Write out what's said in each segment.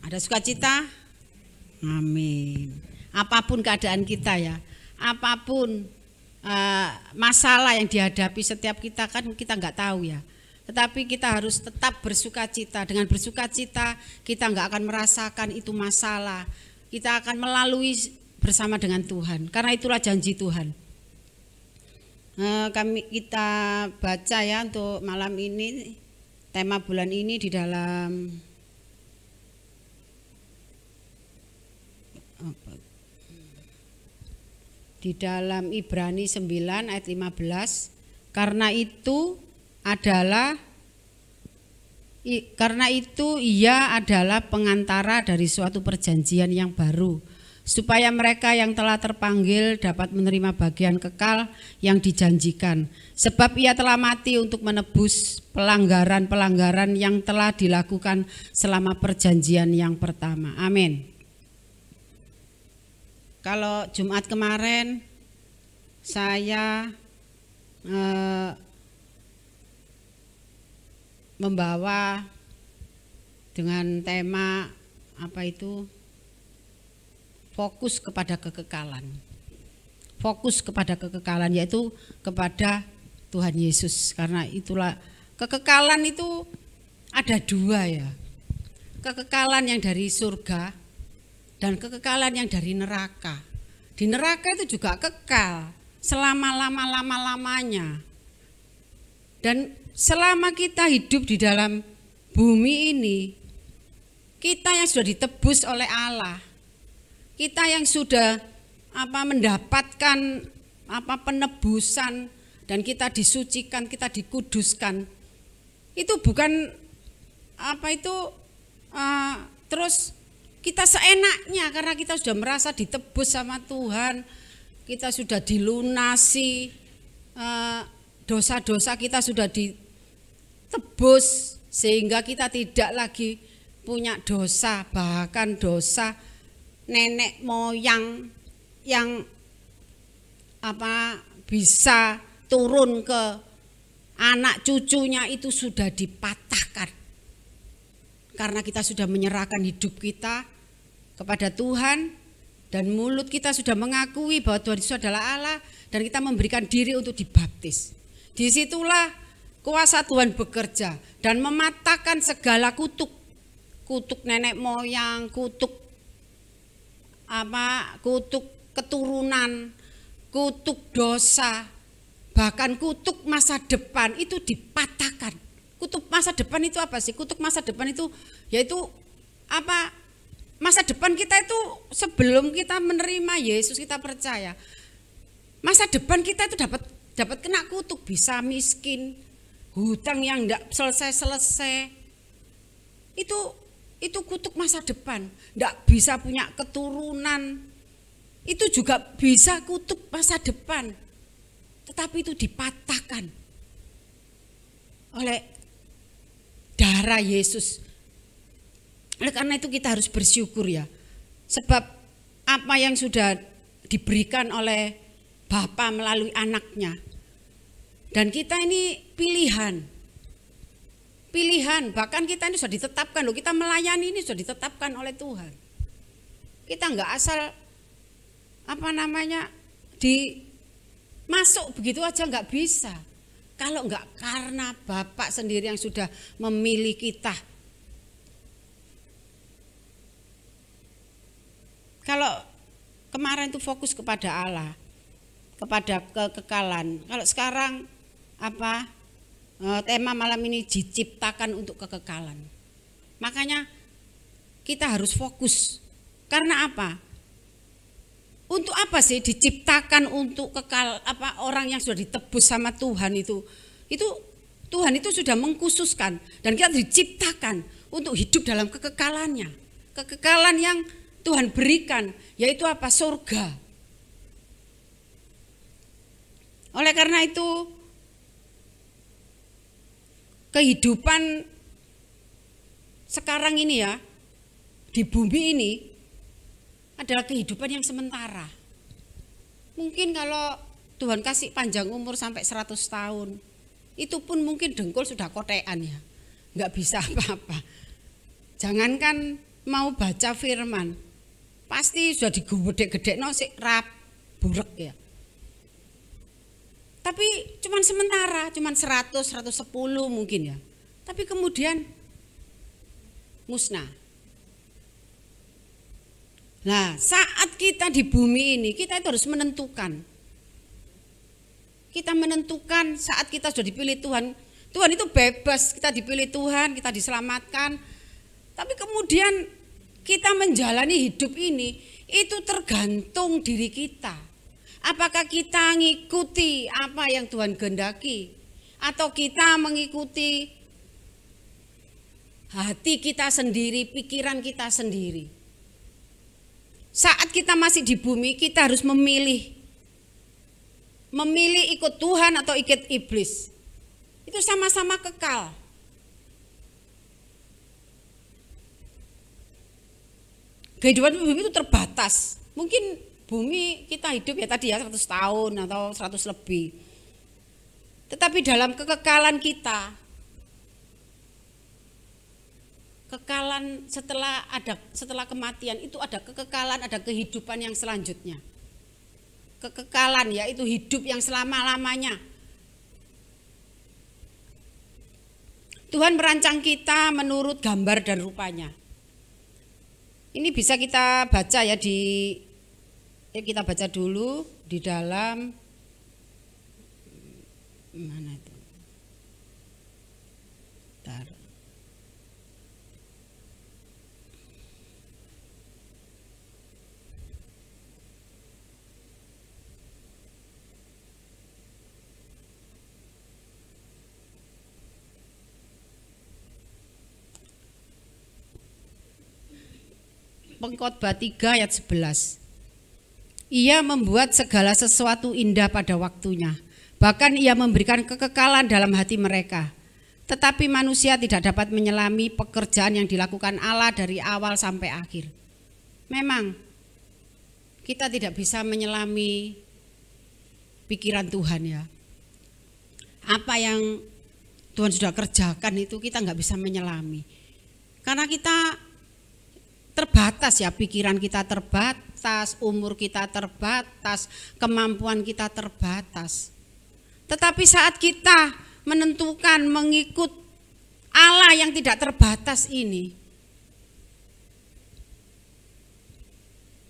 Ada sukacita? Amin. Apapun keadaan kita ya, apapun masalah yang dihadapi setiap kita kan kita nggak tahu ya. Tetapi kita harus tetap bersukacita. Dengan bersukacita kita nggak akan merasakan itu masalah. Kita akan melalui bersama dengan Tuhan. Karena itulah janji Tuhan. Kita baca ya untuk malam ini, tema bulan ini di dalam Ibrani 9 ayat 15. Karena itu ia adalah pengantara dari suatu perjanjian yang baru, supaya mereka yang telah terpanggil dapat menerima bagian kekal yang dijanjikan. Sebab ia telah mati untuk menebus pelanggaran-pelanggaran yang telah dilakukan selama perjanjian yang pertama. Amin. Kalau Jumat kemarin saya membawa dengan tema fokus kepada kekekalan. Fokus kepada kekekalan, yaitu kepada Tuhan Yesus. Karena itulah kekekalan itu ada dua ya. Kekekalan yang dari surga dan kekekalan yang dari neraka. Di neraka itu juga kekal selama-lamanya. Dan selama kita hidup di dalam bumi ini, kita yang sudah ditebus oleh Allah, kita yang sudah mendapatkan penebusan, dan kita disucikan, kita dikuduskan, itu bukan terus kita seenaknya, karena kita sudah merasa ditebus sama Tuhan, kita sudah dilunasi, dosa-dosa kita sudah ditebus, sehingga kita tidak lagi punya dosa, bahkan dosa nenek moyang yang bisa turun ke anak cucunya itu sudah dipatahkan. Karena kita sudah menyerahkan hidup kita kepada Tuhan, dan mulut kita sudah mengakui bahwa Tuhan Yesus adalah Allah, dan kita memberikan diri untuk dibaptis. Disitulah kuasa Tuhan bekerja dan mematahkan segala kutuk nenek moyang, kutuk keturunan, kutuk dosa, bahkan kutuk masa depan itu dipatahkan. Kutuk masa depan itu apa sih? Kutuk masa depan itu yaitu masa depan kita itu sebelum kita menerima Yesus, kita percaya. Masa depan kita itu dapat kena kutuk, bisa miskin, hutang yang enggak selesai-selesai. Itu kutuk masa depan. Enggak bisa punya keturunan. Itu juga bisa kutuk masa depan. Tetapi itu dipatahkan oleh darah Yesus. Oleh karena itu kita harus bersyukur ya. Sebab apa yang sudah diberikan oleh Bapa melalui anaknya. Dan kita ini pilihan, bahkan kita ini sudah ditetapkan loh, kita melayani ini sudah ditetapkan oleh Tuhan. Kita enggak asal masuk begitu aja, enggak bisa. Kalau enggak karena Bapak sendiri yang sudah memilih kita. Kalau kemarin itu fokus kepada Allah, kepada kekekalan. Kalau sekarang tema malam ini diciptakan untuk kekekalan. Makanya kita harus fokus. Karena apa? Untuk apa sih diciptakan untuk kekal? Orang yang sudah ditebus sama Tuhan itu Tuhan itu sudah mengkhususkan, dan kita diciptakan untuk hidup dalam kekekalannya. Kekekalan yang Tuhan berikan, yaitu surga. Oleh karena itu kehidupan sekarang ini ya, di bumi ini adalah kehidupan yang sementara. Mungkin kalau Tuhan kasih panjang umur sampai 100 tahun, itu pun mungkin dengkul sudah kotean ya, nggak bisa apa-apa. Jangankan mau baca firman, pasti sudah digedek-gedek sik rap burek ya. Tapi cuman sementara, cuman 100, 110 mungkin ya. Tapi kemudian musnah. Nah, saat kita di bumi ini, kita itu harus menentukan. Kita menentukan saat kita sudah dipilih Tuhan. Tuhan itu bebas, kita dipilih Tuhan, kita diselamatkan. Tapi kemudian kita menjalani hidup ini, itu tergantung diri kita. Apakah kita mengikuti apa yang Tuhan kehendaki? Atau kita mengikuti hati kita sendiri, pikiran kita sendiri? Saat kita masih di bumi, kita harus memilih. Memilih ikut Tuhan atau ikut iblis. Itu sama-sama kekal. Kehidupan bumi itu terbatas. Mungkin bumi kita hidup ya tadi ya 100 tahun atau 100 lebih. Tetapi dalam kekekalan kita, kekekalan setelah kematian itu ada kekekalan, ada kehidupan yang selanjutnya. Kekekalan yaitu hidup yang selama-lamanya. Tuhan merancang kita menurut gambar dan rupanya. Ini bisa kita baca ya kita baca dulu di dalam mana itu? Bentar. Pengkhotbah 3 ayat 11. Ia membuat segala sesuatu indah pada waktunya. Bahkan ia memberikan kekekalan dalam hati mereka. Tetapi manusia tidak dapat menyelami pekerjaan yang dilakukan Allah dari awal sampai akhir. Memang kita tidak bisa menyelami pikiran Tuhan ya. Apa yang Tuhan sudah kerjakan itu kita nggak bisa menyelami. Karena kita terbatas ya, pikiran kita terbatas, umur kita terbatas, kemampuan kita terbatas. Tetapi saat kita menentukan mengikut Allah yang tidak terbatas ini,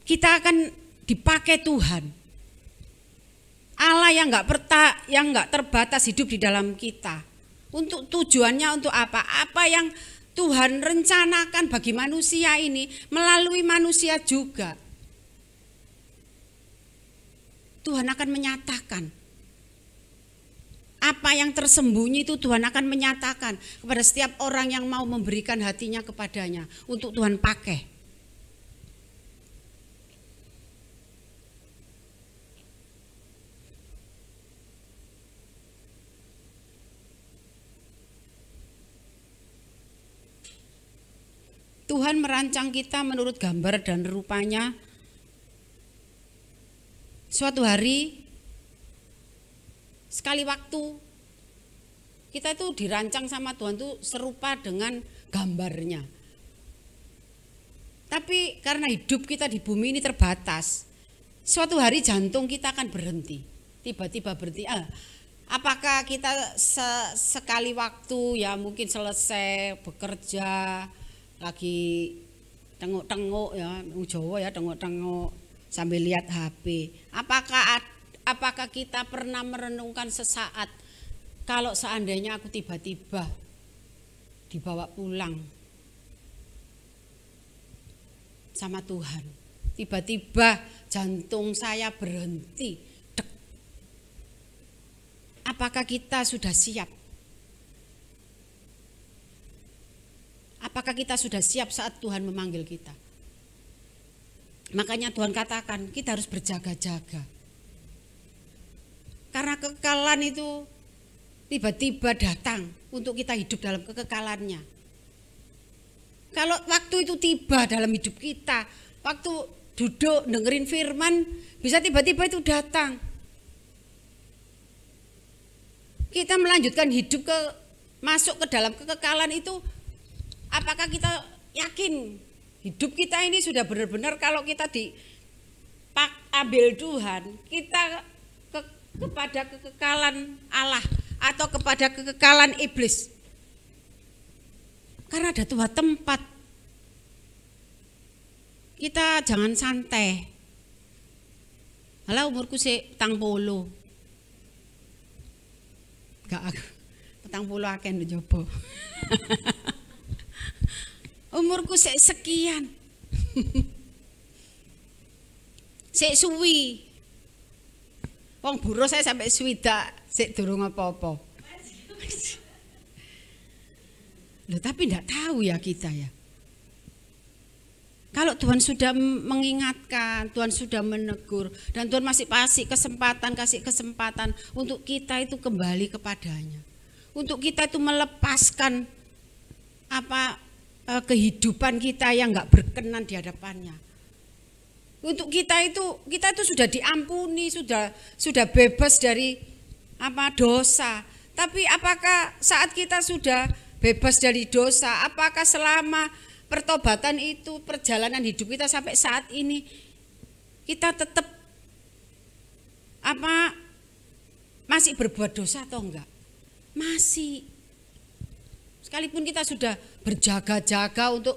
kita akan dipakai Tuhan. Allah yang nggak terbatas hidup di dalam kita. Untuk tujuannya untuk apa? Apa yang Tuhan rencanakan bagi manusia ini melalui manusia juga. Tuhan akan menyatakan apa yang tersembunyi itu Tuhan akan menyatakan kepada setiap orang yang mau memberikan hatinya kepadanya untuk Tuhan pakai. Tuhan merancang kita menurut gambar dan rupanya. Suatu hari, sekali waktu, kita itu dirancang sama Tuhan itu serupa dengan gambarnya. Tapi karena hidup kita di bumi ini terbatas, suatu hari jantung kita akan berhenti. Tiba-tiba berhenti. Apakah kita sekali waktu ya mungkin selesai bekerja, lagi tengok-tengok ya, Jawa ya tengok-tengok sambil lihat HP. Apakah kita pernah merenungkan sesaat kalau seandainya aku tiba-tiba dibawa pulang sama Tuhan, tiba-tiba jantung saya berhenti, dek. Apakah kita sudah siap? Apakah kita sudah siap saat Tuhan memanggil kita? Makanya Tuhan katakan kita harus berjaga-jaga. Karena kekekalan itu tiba-tiba datang untuk kita hidup dalam kekekalannya. Kalau waktu itu tiba dalam hidup kita, waktu duduk dengerin firman, bisa tiba-tiba itu datang. Kita melanjutkan hidup masuk ke dalam kekekalan itu. Apakah kita yakin Hidup kita ini sudah benar-benar kalau kita ambil Tuhan, kita kepada kekekalan Allah atau kepada kekekalan iblis. Karena ada dua tempat. Kita jangan santai. Halah umurku sik 40. Gak aku. 40 akeh njobo. Umurku sik sekian. Sik suwi. Wong buruh saya sampai swidak sik durung apa-apa. Loh, tapi enggak tahu ya kita ya. Kalau Tuhan sudah mengingatkan, Tuhan sudah menegur, dan Tuhan masih kasih kesempatan untuk kita itu kembali kepadanya. Untuk kita itu melepaskan kehidupan kita yang enggak berkenan di hadapannya. Untuk kita itu sudah diampuni, sudah bebas dari dosa. Tapi apakah saat kita sudah bebas dari dosa, apakah selama pertobatan itu, perjalanan hidup kita sampai saat ini, kita tetap masih berbuat dosa atau enggak? Masih. Sekalipun kita sudah berjaga-jaga untuk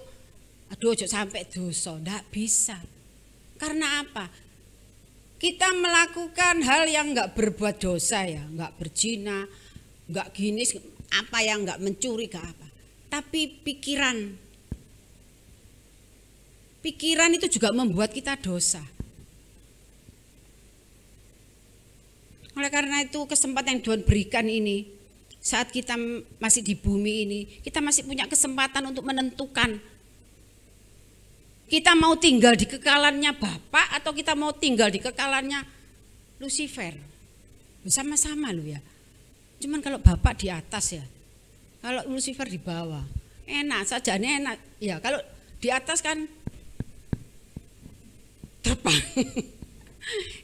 ojo sampai dosa, enggak bisa. Karena apa? Kita melakukan hal yang enggak berbuat dosa ya, enggak berzina, enggak gini, enggak mencuri, enggak apa. Tapi pikiran itu juga membuat kita dosa. Oleh karena itu kesempatan yang Tuhan berikan ini, saat kita masih di bumi ini, kita masih punya kesempatan untuk menentukan. Kita mau tinggal di kekalannya Bapa atau kita mau tinggal di kekalannya Lucifer. Sama-sama lu ya. Cuman kalau Bapak di atas ya, kalau Lucifer di bawah, enak saja, enak. Ya kalau di atas kan terbang.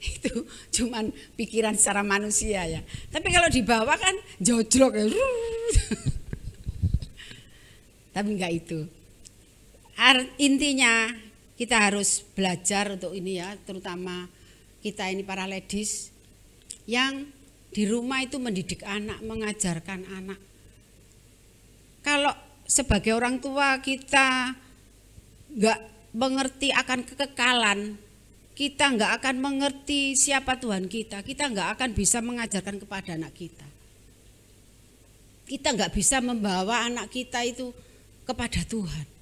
Itu cuman pikiran secara manusia ya. Tapi kalau di bawah kan jojlok ya. Tapi enggak itu. Intinya kita harus belajar untuk ini ya, terutama kita ini para ladies yang di rumah itu mendidik anak, mengajarkan anak. Kalau sebagai orang tua kita enggak mengerti akan kekekalan, kita enggak akan mengerti siapa Tuhan kita enggak akan bisa mengajarkan kepada anak kita. Kita enggak bisa membawa anak kita itu kepada Tuhan.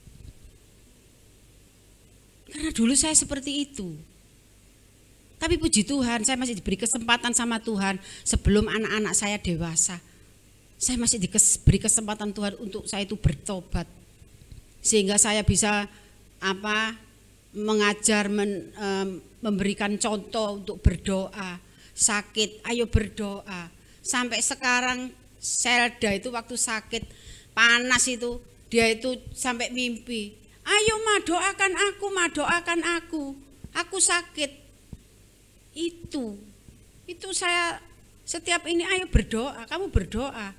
Karena dulu saya seperti itu. Tapi puji Tuhan, saya masih diberi kesempatan sama Tuhan sebelum anak-anak saya dewasa. Saya masih diberi kesempatan Tuhan untuk saya itu bertobat. Sehingga saya bisa mengajar, memberikan contoh untuk berdoa. Sakit, ayo berdoa. Sampai sekarang Selda itu waktu sakit panas itu, dia itu sampai mimpi. Ayo doakan aku. Aku sakit. Itu saya setiap ini ayo berdoa, kamu berdoa.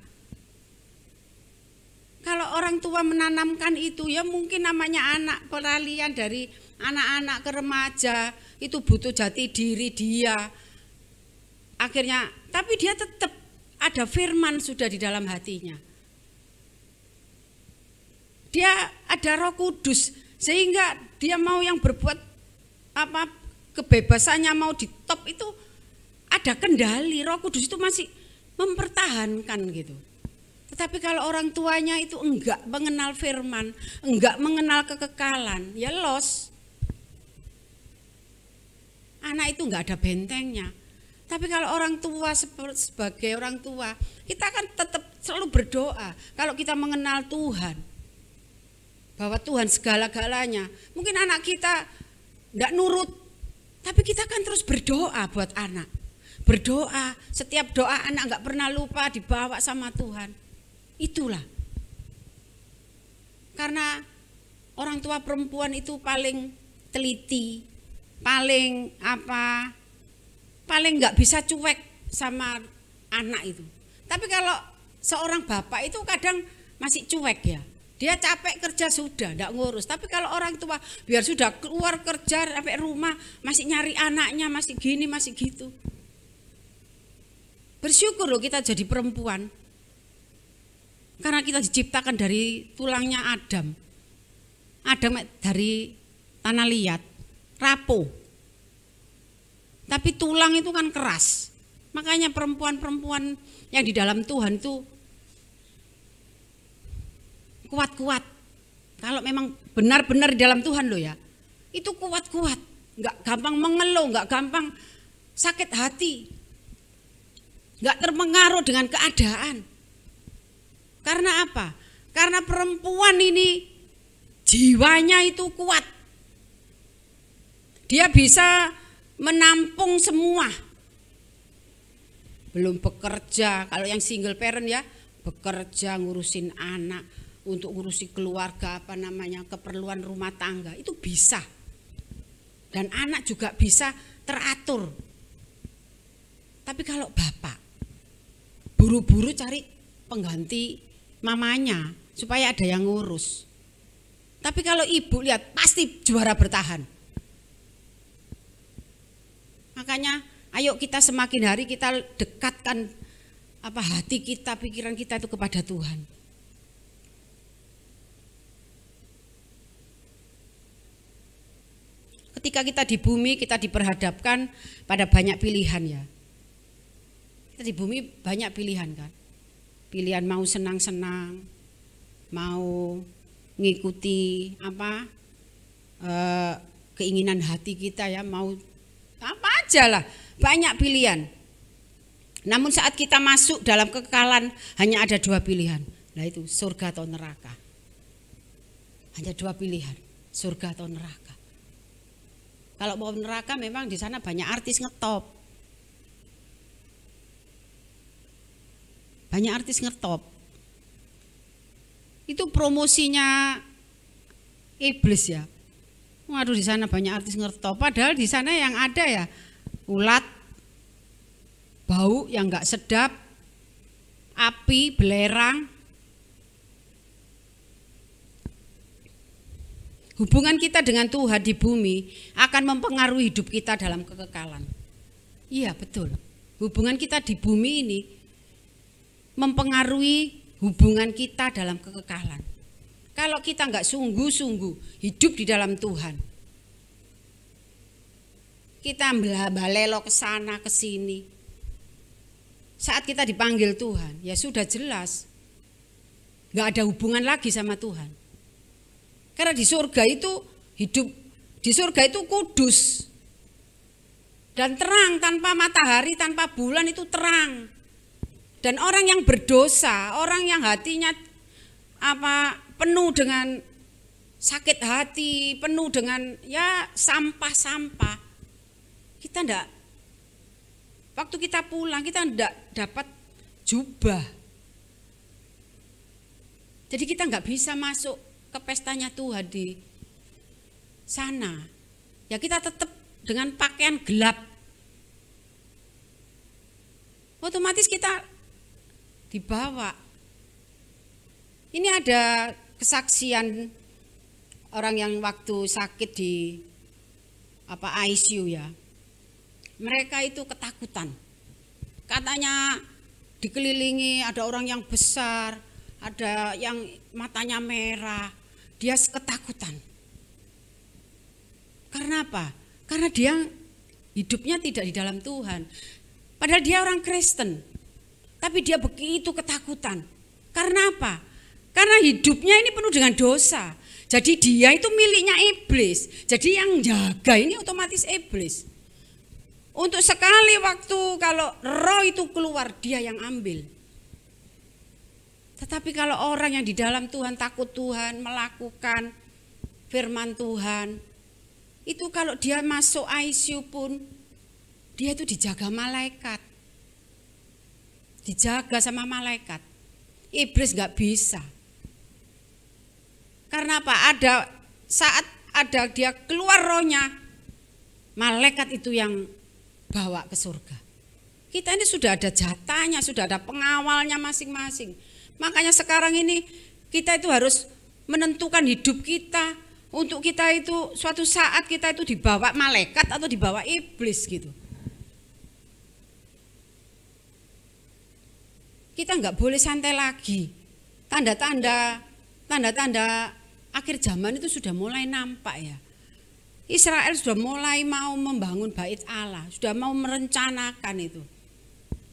Kalau orang tua menanamkan itu ya mungkin namanya anak, peralihan dari anak-anak ke remaja, itu butuh jati diri dia. Akhirnya, tapi dia tetap ada firman sudah di dalam hatinya. Dia ada Roh Kudus sehingga dia mau yang berbuat kebebasannya mau di top itu ada kendali. Roh Kudus itu masih mempertahankan gitu. Tetapi kalau orang tuanya itu enggak mengenal firman, enggak mengenal kekekalan, ya los. Anak itu enggak ada bentengnya. Tapi kalau orang tua sebagai orang tua, kita kan tetap selalu berdoa. Kalau kita mengenal Tuhan, bahwa Tuhan segala-galanya. Mungkin anak kita enggak nurut, tapi kita kan terus berdoa buat anak. Berdoa, setiap doa anak enggak pernah lupa dibawa sama Tuhan. Itulah. Karena orang tua perempuan itu paling teliti, paling enggak bisa cuek sama anak itu. Tapi kalau seorang bapak itu kadang masih cuek ya. Dia capek kerja sudah, enggak ngurus. Tapi kalau orang tua biar sudah keluar kerja sampai rumah masih nyari anaknya, masih gini, masih gitu. Bersyukur loh kita jadi perempuan. Karena kita diciptakan dari tulangnya Adam. Adam dari tanah liat, rapuh. Tapi tulang itu kan keras. Makanya perempuan-perempuan yang di dalam Tuhan itu kuat-kuat. Kalau memang benar-benar di dalam Tuhan loh ya, itu kuat-kuat, nggak gampang mengeluh, nggak gampang sakit hati, nggak terpengaruh dengan keadaan. Karena apa? Karena perempuan ini jiwanya itu kuat. Dia bisa menampung semua. Belum bekerja, kalau yang single parent ya, bekerja ngurusin anak, untuk ngurusi keluarga, keperluan rumah tangga, itu bisa. Dan anak juga bisa teratur. Tapi kalau bapak buru-buru cari pengganti mamanya supaya ada yang ngurus. Tapi kalau ibu lihat pasti juara bertahan. Makanya ayo kita semakin hari kita dekatkan hati kita, pikiran kita itu kepada Tuhan. Ketika kita di bumi, kita diperhadapkan pada banyak pilihan ya. Kita di bumi banyak pilihan kan. Pilihan mau senang-senang, mau ngikuti keinginan hati kita ya, mau apa aja lah, banyak pilihan. Namun saat kita masuk dalam kekekalan hanya ada dua pilihan. Nah itu surga atau neraka. Hanya dua pilihan, surga atau neraka. Kalau mau neraka memang di sana banyak artis ngetop. Banyak artis ngetop. Itu promosinya iblis ya. Waduh di sana banyak artis ngetop. Padahal di sana yang ada ya ulat, bau yang enggak sedap, api, belerang. Hubungan kita dengan Tuhan di bumi akan mempengaruhi hidup kita dalam kekekalan. Iya betul. Hubungan kita di bumi ini mempengaruhi hubungan kita dalam kekekalan. Kalau kita enggak sungguh-sungguh hidup di dalam Tuhan, kita balelo ke sana ke sini. Saat kita dipanggil Tuhan, ya sudah jelas enggak ada hubungan lagi sama Tuhan. Karena di surga itu hidup, di surga itu kudus dan terang, tanpa matahari, tanpa bulan, itu terang. Dan orang yang berdosa, orang yang hatinya penuh dengan sakit hati, penuh dengan ya sampah-sampah, kita enggak, waktu kita pulang kita enggak dapat jubah. Jadi kita enggak bisa masuk ke pestanya Tuhan di sana. Ya kita tetap dengan pakaian gelap. Otomatis kita dibawa. Ini ada kesaksian orang yang waktu sakit di ICU ya. Mereka itu ketakutan. Katanya dikelilingi ada orang yang besar, ada yang matanya merah. Dia ketakutan. Karena apa? Karena dia hidupnya tidak di dalam Tuhan. Padahal dia orang Kristen. Tapi dia begitu ketakutan. Karena apa? Karena hidupnya ini penuh dengan dosa. Jadi dia itu miliknya iblis. Jadi yang jaga ini otomatis iblis. Untuk sekali waktu kalau roh itu keluar, dia yang ambil. Tetapi kalau orang yang di dalam Tuhan, takut Tuhan, melakukan firman Tuhan, itu kalau dia masuk ICU pun, dia itu dijaga malaikat. Dijaga sama malaikat. Iblis gak bisa. Karena apa? Ada saat ada dia keluar rohnya, malaikat itu yang bawa ke surga. Kita ini sudah ada jatahnya, sudah ada pengawalnya masing-masing. Makanya sekarang ini kita itu harus menentukan hidup kita. Untuk kita itu suatu saat kita itu dibawa malaikat atau dibawa iblis gitu. Kita nggak boleh santai lagi. Tanda-tanda akhir zaman itu sudah mulai nampak ya. Israel sudah mulai mau membangun bait Allah, sudah mau merencanakan itu.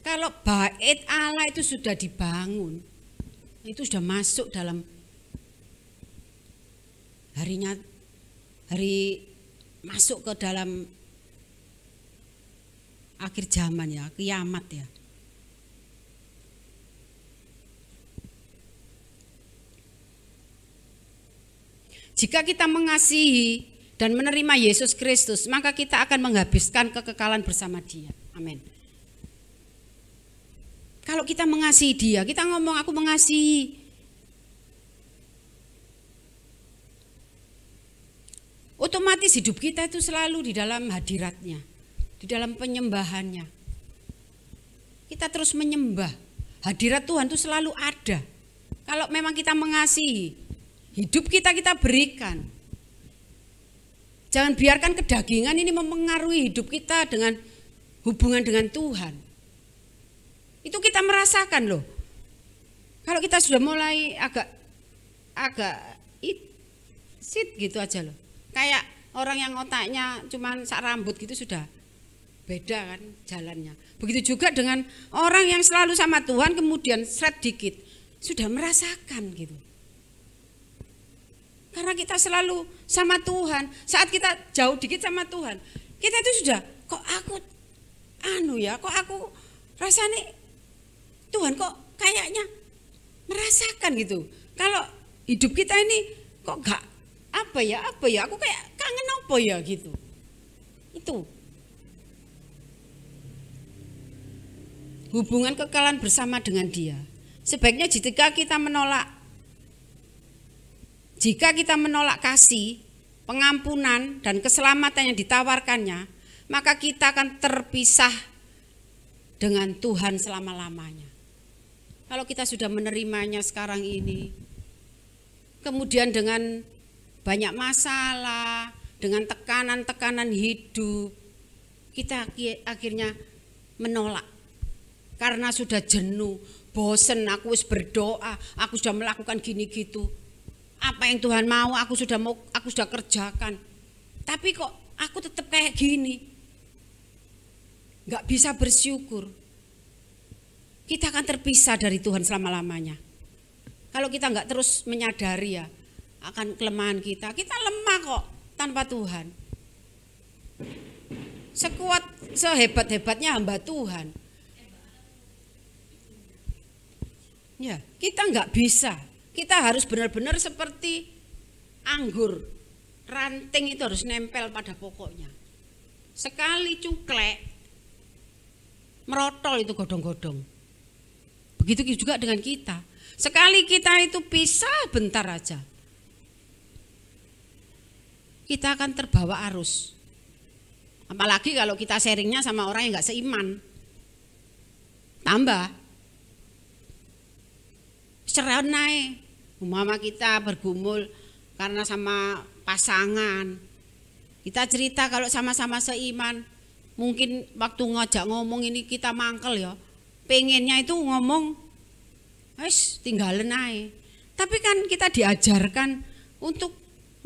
Kalau bait Allah itu sudah dibangun, itu sudah masuk dalam hari masuk ke dalam akhir zaman ya, kiamat ya. Jika kita mengasihi dan menerima Yesus Kristus, maka kita akan menghabiskan kekekalan bersama Dia. Amin. Kalau kita mengasihi Dia, kita ngomong aku mengasihi. Otomatis hidup kita itu selalu di dalam hadiratnya, di dalam penyembahannya. Kita terus menyembah, hadirat Tuhan itu selalu ada. Kalau memang kita mengasihi, hidup kita berikan. Jangan biarkan kedagingan ini mempengaruhi hidup kita dengan hubungan dengan Tuhan. Itu kita merasakan loh. Kalau kita sudah mulai agak sit gitu aja loh. Kayak orang yang otaknya cuman sak rambut gitu sudah beda kan jalannya. Begitu juga dengan orang yang selalu sama Tuhan kemudian seret dikit sudah merasakan gitu. Karena kita selalu sama Tuhan, saat kita jauh dikit sama Tuhan, kita itu sudah kok aku kok aku rasanya Tuhan kok kayaknya merasakan gitu. Kalau hidup kita ini kok gak apa ya, aku kayak kangen apa ya gitu. Itu hubungan kekekalan bersama dengan Dia. Sebaiknya jika kita menolak kasih, pengampunan dan keselamatan yang ditawarkannya, maka kita akan terpisah dengan Tuhan selama-lamanya. Kalau kita sudah menerimanya sekarang ini, kemudian dengan banyak masalah, dengan tekanan-tekanan hidup, kita akhirnya menolak. Karena sudah jenuh, bosen, aku wis berdoa, aku sudah melakukan gini gitu. Apa yang Tuhan mau, aku sudah kerjakan. Tapi kok aku tetap kayak gini. Gak bisa bersyukur. Kita akan terpisah dari Tuhan selama-lamanya. Kalau kita gak terus menyadari ya, akan kelemahan kita lemah kok tanpa Tuhan. Sehebat-hebatnya hamba Tuhan, ya kita nggak bisa. Kita harus benar-benar seperti anggur, ranting itu harus nempel pada pokoknya. Sekali cuklek, merotol itu godong-godong. Begitu juga dengan kita. Sekali kita itu pisah bentar aja, kita akan terbawa arus. Apalagi kalau kita sharingnya sama orang yang gak seiman. Tambah cerai, mama kita bergumul karena sama pasangan. Kita cerita kalau sama-sama seiman, mungkin waktu ngajak ngomong ini kita mangkel ya. Pengennya itu ngomong, wes tinggalin aja. Tapi kan kita diajarkan untuk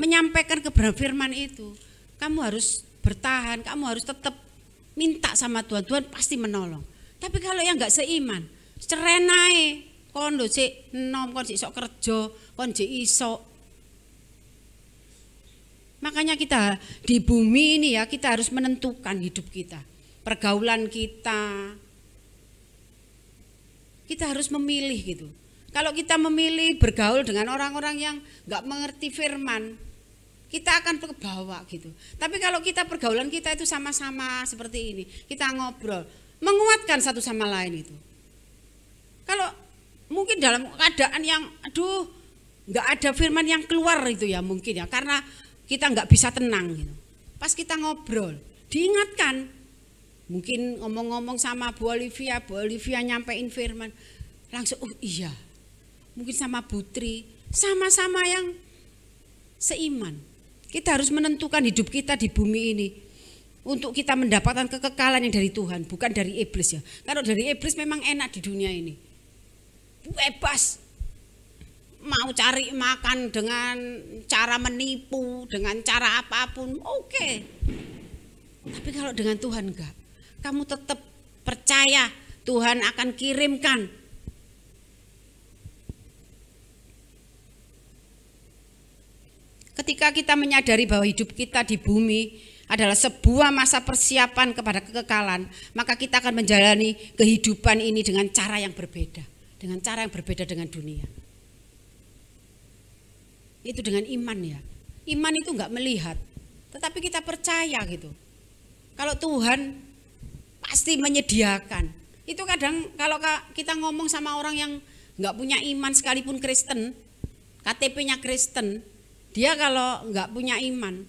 menyampaikan kebenaran firman itu. Kamu harus bertahan, kamu harus tetap minta sama Tuhan, Tuhan pasti menolong. Tapi kalau yang enggak seiman, cerenai, kon lho sik enom, kon sik sok kerja, kon sik iso. Makanya kita di bumi ini ya, kita harus menentukan hidup kita, pergaulan kita. Kita harus memilih gitu. Kalau kita memilih bergaul dengan orang-orang yang enggak mengerti firman, kita akan kebawa gitu. Tapi kalau kita pergaulan kita itu sama-sama seperti ini, kita ngobrol, menguatkan satu sama lain itu. Kalau mungkin dalam keadaan yang nggak ada firman yang keluar itu ya mungkin ya, karena kita nggak bisa tenang gitu. Pas kita ngobrol, diingatkan, mungkin ngomong-ngomong sama Bu Olivia nyampein firman, langsung oh iya, mungkin sama Putri, sama-sama yang seiman. Kita harus menentukan hidup kita di bumi ini untuk kita mendapatkan kekekalan yang dari Tuhan, bukan dari iblis ya. Kalau dari iblis memang enak di dunia ini, bebas, mau cari makan dengan cara menipu, dengan cara apapun, oke. Tapi kalau dengan Tuhan enggak, kamu tetap percaya Tuhan akan kirimkan ketika kita menyadari bahwa hidup kita di bumi adalah sebuah masa persiapan kepada kekekalan, maka kita akan menjalani kehidupan ini dengan cara yang berbeda, dengan dunia. Itu dengan iman ya. Iman itu enggak melihat, tetapi kita percaya gitu. Kalau Tuhan pasti menyediakan. Itu kadang kalau kita ngomong sama orang yang enggak punya iman sekalipun Kristen, KTP-nya Kristen, dia kalau enggak punya iman,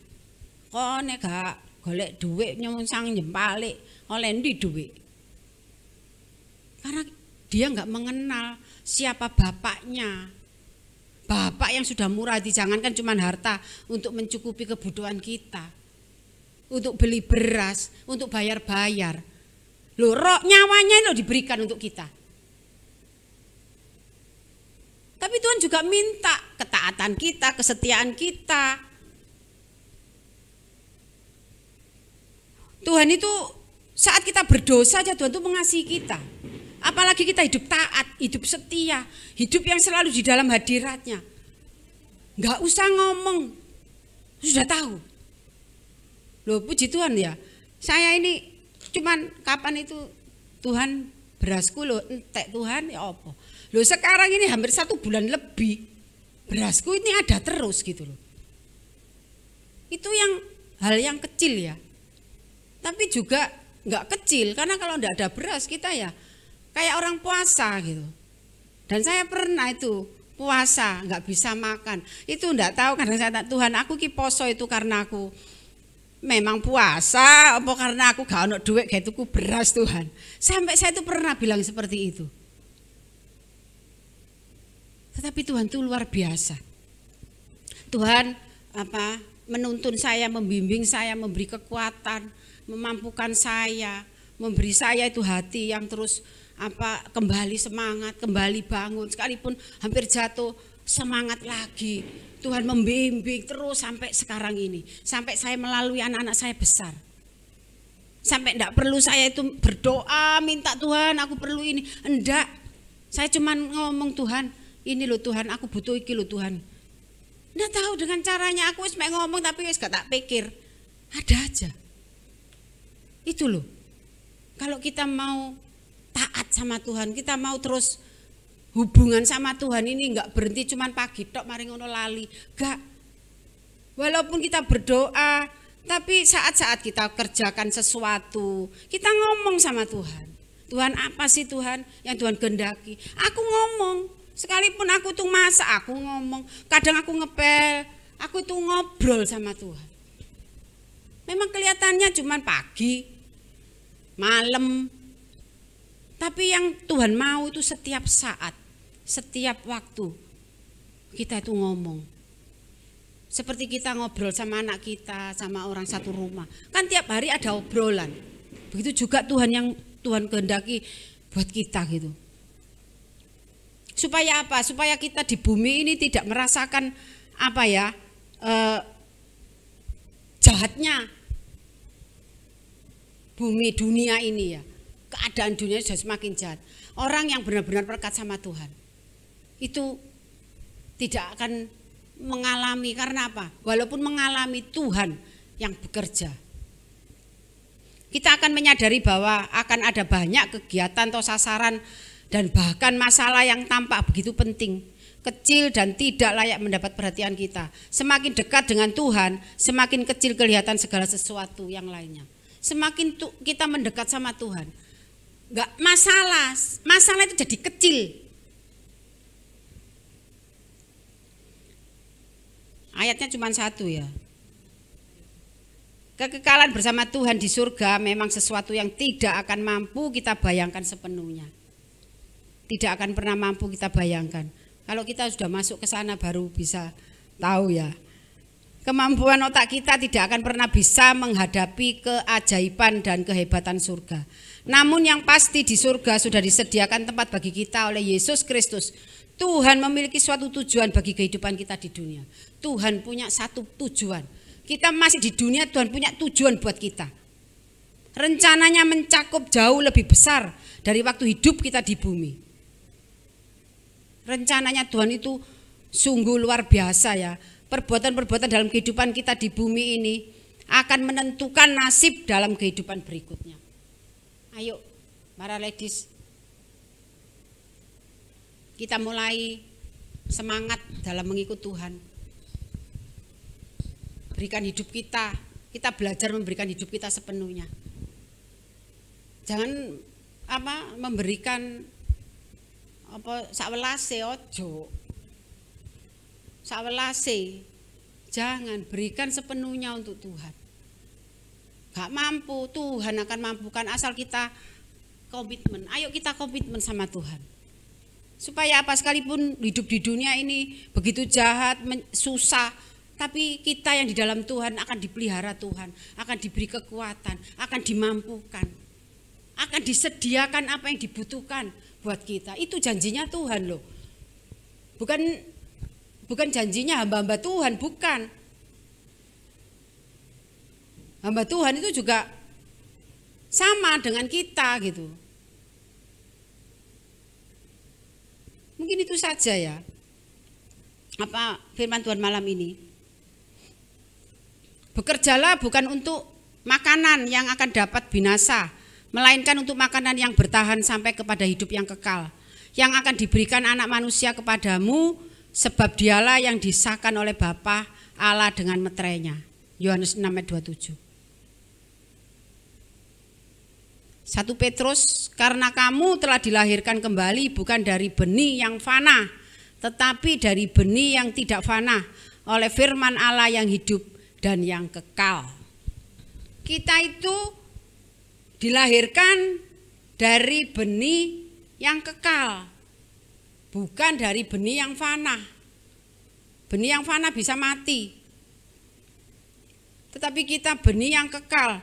kok nek gak golek duit nyungsang nyempalik oleh ndi duit. Karena dia enggak mengenal siapa bapaknya. Bapak yang sudah murah, jangankan cuma harta untuk mencukupi kebutuhan kita. Untuk beli beras, untuk bayar-bayar. Loh, roh nyawanya lo diberikan untuk kita. Tapi Tuhan juga minta ketaatan kita, kesetiaan kita. Tuhan itu saat kita berdosa aja Tuhan itu mengasihi kita. Apalagi kita hidup taat, hidup setia, hidup yang selalu di dalam hadiratnya. Enggak usah ngomong, sudah tahu. Loh puji Tuhan ya, saya ini cuman kapan itu Tuhan berasku loh entek Tuhan ya apa. Loh sekarang ini hampir 1 bulan lebih berasku ini ada terus gitu loh. Itu yang hal yang kecil ya. Tapi juga enggak kecil karena kalau enggak ada beras kita ya kayak orang puasa gitu. Dan saya pernah itu puasa enggak bisa makan. Itu enggak tahu kadang saya tanya Tuhan aku ki poso itu karena aku memang puasa apa karena aku gak ono duit kayak tuku beras Tuhan. Sampai saya itu pernah bilang seperti itu. Tetapi Tuhan itu luar biasa. Tuhan menuntun saya, membimbing saya, memberi kekuatan, memampukan saya, memberi saya itu hati yang terus kembali semangat, kembali bangun sekalipun hampir jatuh semangat lagi. Tuhan membimbing terus sampai sekarang ini, sampai saya melalui anak-anak saya besar. Sampai enggak perlu saya itu berdoa minta Tuhan aku perlu ini, enggak. Saya cuman ngomong Tuhan, ini loh Tuhan aku butuh iki loh Tuhan. Enggak tahu dengan caranya aku wis mek ngomong tapi wis gak tak pikir. Ada aja. Itu loh. Kalau kita mau taat sama Tuhan, kita mau terus hubungan sama Tuhan ini enggak berhenti cuman pagi tok mari ngono lali. Enggak. Walaupun kita berdoa, tapi saat-saat kita kerjakan sesuatu, kita ngomong sama Tuhan. Tuhan apa sih Tuhan yang Tuhan kehendaki? Aku ngomong. Sekalipun aku tuh masak, aku ngomong. Kadang aku ngepel, aku tuh ngobrol sama Tuhan. Memang kelihatannya cuman pagi, malam. Tapi yang Tuhan mau itu setiap saat, setiap waktu kita itu ngomong. Seperti kita ngobrol sama anak kita, sama orang satu rumah. Kan tiap hari ada obrolan. Begitu juga Tuhan yang Tuhan kehendaki buat kita gitu. Supaya apa? Supaya kita di bumi ini tidak merasakan jahatnya bumi dunia ini ya. Keadaan dunia sudah semakin jahat. Orang yang benar-benar berkat sama Tuhan itu tidak akan mengalami, karena apa? Walaupun mengalami, Tuhan yang bekerja. Kita akan menyadari bahwa akan ada banyak kegiatan atau sasaran dan bahkan masalah yang tampak begitu penting, kecil dan tidak layak mendapat perhatian kita. Semakin dekat dengan Tuhan, semakin kecil kelihatan segala sesuatu yang lainnya. Semakin kita mendekat sama Tuhan, enggak masalah itu jadi kecil. Ayatnya cuma satu ya. Kekekalan bersama Tuhan di surga memang sesuatu yang tidak akan mampu kita bayangkan sepenuhnya. Tidak akan pernah mampu kita bayangkan. Kalau kita sudah masuk ke sana baru bisa tahu ya. Kemampuan otak kita tidak akan pernah bisa menghadapi keajaiban dan kehebatan surga. Namun yang pasti di surga sudah disediakan tempat bagi kita oleh Yesus Kristus. Tuhan memiliki suatu tujuan bagi kehidupan kita di dunia. Tuhan punya satu tujuan. Kita masih di dunia, Tuhan punya tujuan buat kita. Rencananya mencakup jauh lebih besar dari waktu hidup kita di bumi. Rencananya Tuhan itu sungguh luar biasa ya. Perbuatan-perbuatan dalam kehidupan kita di bumi ini akan menentukan nasib dalam kehidupan berikutnya. Ayo, para ladies, kita mulai semangat dalam mengikut Tuhan. Berikan hidup kita belajar memberikan hidup kita sepenuhnya. Jangan memberikan sakwelase ojo. Sawelase, jangan, berikan sepenuhnya untuk Tuhan. Gak mampu, Tuhan akan mampukan asal kita komitmen. Ayo kita komitmen sama Tuhan. Supaya apa, sekalipun hidup di dunia ini begitu jahat, susah, tapi kita yang di dalam Tuhan akan dipelihara Tuhan, akan diberi kekuatan, akan dimampukan, akan disediakan apa yang dibutuhkan buat kita. Itu janjinya Tuhan loh. Bukan janjinya hamba-hamba Tuhan, bukan. Hamba Tuhan itu juga sama dengan kita gitu. Mungkin itu saja ya. Apa firman Tuhan malam ini? Bekerjalah bukan untuk makanan yang akan dapat binasa, melainkan untuk makanan yang bertahan sampai kepada hidup yang kekal, yang akan diberikan anak manusia kepadamu, sebab dialah yang disahkan oleh Bapa Allah dengan meterainya. Yohanes 6 ayat 27. 1 Petrus, karena kamu telah dilahirkan kembali bukan dari benih yang fana, tetapi dari benih yang tidak fana, oleh firman Allah yang hidup dan yang kekal. Kita itu dilahirkan dari benih yang kekal, bukan dari benih yang fana. Benih yang fana bisa mati. Tetapi kita benih yang kekal.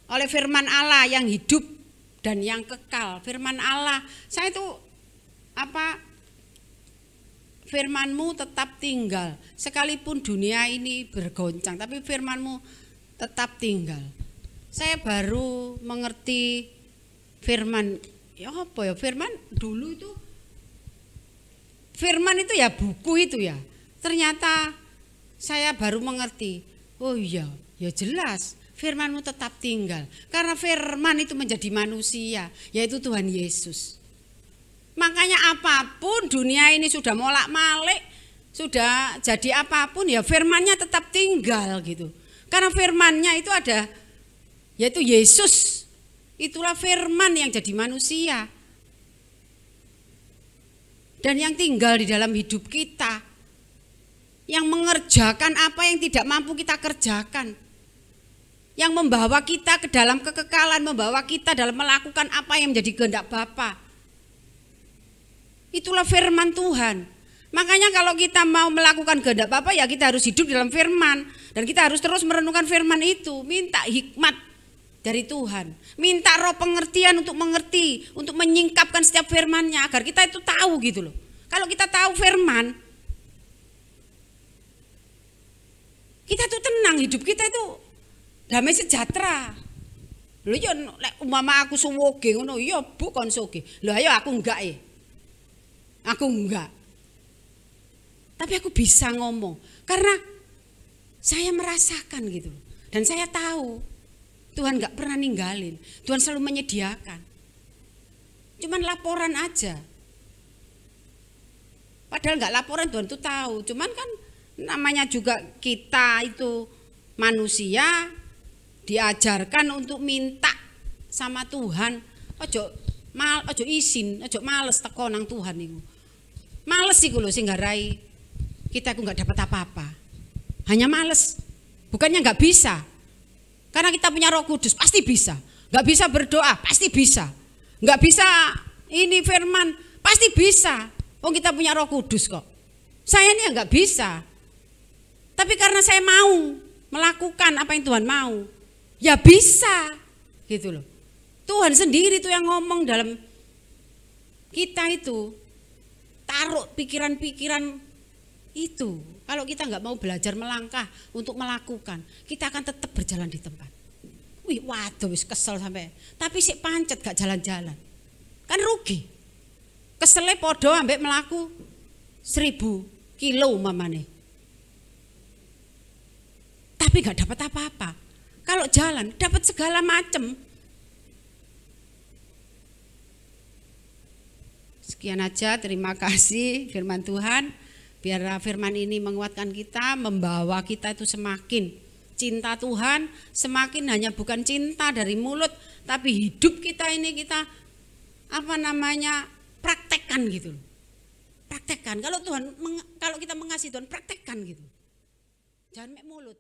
Oleh firman Allah yang hidup dan yang kekal. Firman Allah, saya itu firman-Mu tetap tinggal. Sekalipun dunia ini bergoncang, tapi firman-Mu tetap tinggal. Saya baru mengerti firman. Ya apa ya, firman dulu itu, firman itu ya buku itu ya. Ternyata saya baru mengerti, oh iya, ya jelas firman-Mu tetap tinggal. Karena firman itu menjadi manusia, yaitu Tuhan Yesus. Makanya apapun dunia ini sudah molak-malik, sudah jadi apapun ya firman-Nya tetap tinggal gitu. Karena firman-Nya itu ada, yaitu Yesus. Itulah firman yang jadi manusia dan yang tinggal di dalam hidup kita, yang mengerjakan apa yang tidak mampu kita kerjakan, yang membawa kita ke dalam kekekalan, membawa kita dalam melakukan apa yang menjadi kehendak Bapa. Itulah firman Tuhan. Makanya kalau kita mau melakukan kehendak Bapa ya kita harus hidup dalam firman, dan kita harus terus merenungkan firman itu, minta hikmat dari Tuhan, minta roh pengertian untuk mengerti, untuk menyingkapkan setiap firman-Nya agar kita itu tahu gitu loh. Kalau kita tahu firman, kita tuh tenang, hidup kita itu damai sejahtera. Lho ya umpama aku suwoge ngono, ya Bu kon soge. Lho ayo aku enggak ya. Aku enggak. Tapi aku bisa ngomong karena saya merasakan gitu. Dan saya tahu Tuhan gak pernah ninggalin, Tuhan selalu menyediakan. Cuman laporan aja. Padahal gak laporan Tuhan tuh tahu. Cuman kan namanya juga kita itu manusia, diajarkan untuk minta sama Tuhan. Ojo isin, ojo males teko nang Tuhan niku. Males iku lho sing garai kita gak dapat apa-apa. Hanya males. Bukannya gak bisa. Karena kita punya Roh Kudus, pasti bisa. Gak bisa berdoa, pasti bisa. Gak bisa ini firman, pasti bisa. Oh kita punya Roh Kudus kok. Saya ini nggak bisa. Tapi karena saya mau melakukan apa yang Tuhan mau, ya bisa, gitu loh. Tuhan sendiri tuh yang ngomong dalam kita itu, taruh pikiran-pikiran itu. Kalau kita nggak mau belajar melangkah untuk melakukan, kita akan tetap berjalan di tempat. Wih, waduh, wis kesel sampai. Tapi sik pancet gak jalan-jalan, kan rugi. Keselnya podo ambek melaku 1000 kilo mamane. Tapi gak dapat apa-apa. Kalau jalan dapat segala macam. Sekian aja, terima kasih firman Tuhan. Biar firman ini menguatkan kita, membawa kita itu semakin cinta Tuhan, semakin hanya bukan cinta dari mulut, tapi hidup kita ini kita praktekkan gitu. Praktekkan. Kalau kita mengasihi Tuhan, praktekkan gitu. Jangan mek mulut.